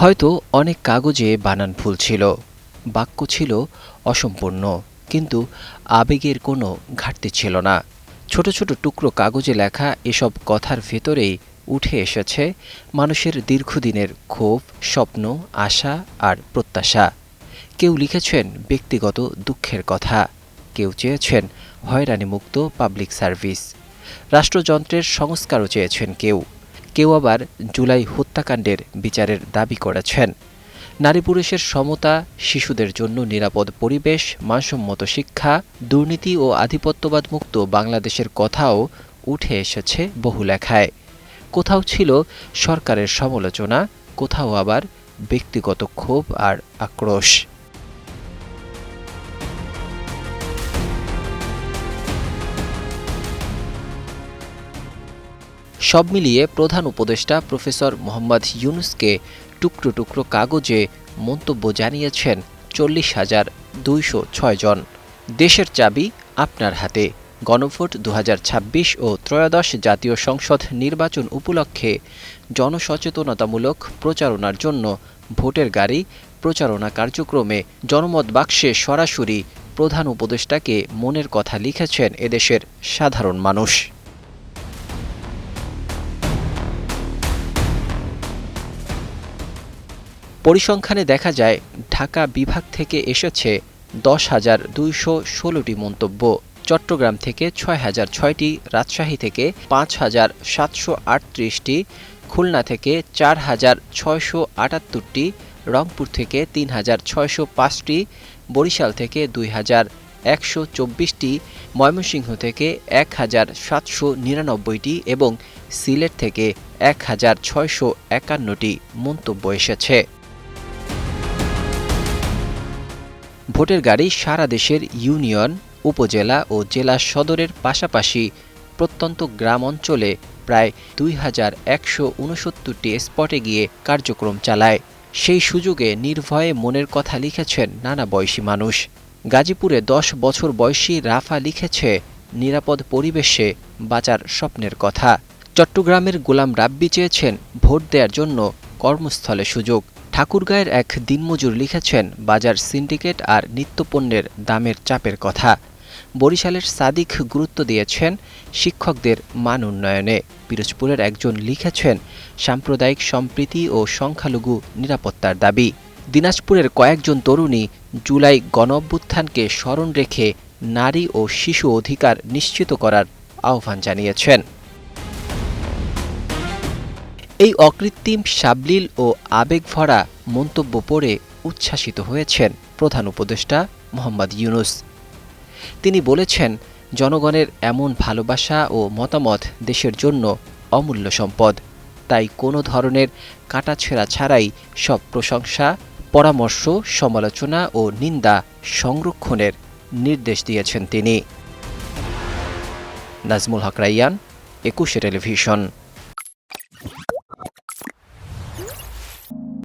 হয়তো অনেক কাগজে বানান ভুল ছিল, বাক্য ছিল অসম্পূর্ণ, কিন্তু আবেগের কোনো ঘাটতি ছিল না। ছোট ছোট টুকরো কাগজে লেখা এসব কথার ভেতরেই উঠে এসেছে মানুষের দীর্ঘদিনের ক্ষোভ, স্বপ্ন, আশা আর প্রত্যাশা। কেউ লিখেছেন ব্যক্তিগত দুঃখের কথা, কেউ চেয়েছেন হয়রানিমুক্ত পাবলিক সার্ভিস, রাষ্ট্রযন্ত্রের সংস্কারও চেয়েছেন কেউ। কেউ আবার জুলাই হত্যাকাণ্ডের বিচারের দাবি করেছেন। নারী পুরুষের সমতা, শিশুদের জন্য নিরাপদ পরিবেশ, মানসম্মত শিক্ষা, দুর্নীতি ও আধিপত্যবাদ মুক্ত বাংলাদেশের কথাও উঠে এসেছে বহু লেখায়। কোথাও ছিল সরকারের সমালোচনা, কোথাও আবার ব্যক্তিগত ক্ষোভ আর আক্রোশ। সব মিলিয়ে প্রধান উপদেষ্টা প্রফেসর মোহাম্মদ ইউনূসকে টুকরো টুকরো কাগজে মন্তব্য জানিয়েছেন 40,206 জন। দেশের চাবি আপনার হাতে। গণভোট 2026 ও ত্রয়োদশ জাতীয় সংসদ নির্বাচন উপলক্ষে জনসচেতনতামূলক প্রচারণার জন্য ভোটের গাড়ি প্রচারণা কার্যক্রমে জনমত বাক্সে সরাসরি প্রধান উপদেষ্টাকে মনের কথা লিখেছেন এদেশের সাধারণ মানুষ। পরিসংখ্যানে দেখা যায়, ঢাকা বিভাগ থেকে এসেছে 10,216টি মন্তব্য, চট্টগ্রাম থেকে 6,006টি, রাজশাহী থেকে 5,738টি, খুলনা থেকে 4,678টি, রংপুর থেকে 3,605টি, বরিশাল থেকে 2,124টি, ময়মনসিংহ থেকে 1,799টি এবং সিলেট থেকে 1,651টি মন্তব্য এসেছে। ভোটের গাড়ি সারা দেশের ইউনিয়ন, উপজেলা ও জেলা সদরের পাশাপাশি প্রত্যন্ত গ্রাম অঞ্চলে প্রায় 2,169টি স্পটে গিয়ে কার্যক্রম চালায়। সেই সুযোগে নির্ভয়ে মনের কথা লিখেছেন নানা বয়সী মানুষ। গাজীপুরে 10 বছর বয়সী রাফা লিখেছে নিরাপদ পরিবেশে বাঁচার স্বপ্নের কথা। চট্টগ্রামের গোলাম রাব্বি চেয়েছেন ভোট দেওয়ার জন্য কর্মস্থলে সুযোগ। ঠাকুরগাঁয়ের এক দিনমজুর লিখেছেন বাজার সিন্ডিকেট আর নিত্যপণ্যের দামের চাপের কথা। বরিশালের সাদিক গুরুত্ব দিয়েছেন শিক্ষকদের মান উন্নয়নে। পিরোজপুরের একজন লিখেছেন সাম্প্রদায়িক সম্প্রীতি ও সংখ্যালঘু নিরাপত্তার দাবি। দিনাজপুরের কয়েকজন তরুণী জুলাই গণঅভ্যুত্থানকে স্মরণ রেখে নারী ও শিশু অধিকার নিশ্চিত করার আহ্বান জানিয়েছেন। এই অকৃত্রিম, সাবলীল ও আবেগভরা মন্তব্য পড়ে উচ্ছ্বাসিত হয়েছেন প্রধান উপদেষ্টা মোহাম্মদ ইউনূস। তিনি বলেছেন, জনগণের এমন ভালোবাসা ও মতামত দেশের জন্য অমূল্য সম্পদ। তাই কোনো ধরনের কাটাছেঁড়া ছাড়াই সব প্রশংসা, পরামর্শ, সমালোচনা ও নিন্দা সংরক্ষণের নির্দেশ দিয়েছেন তিনি। নাজমুল হক রাইয়ান, 21 টেলিভিশন।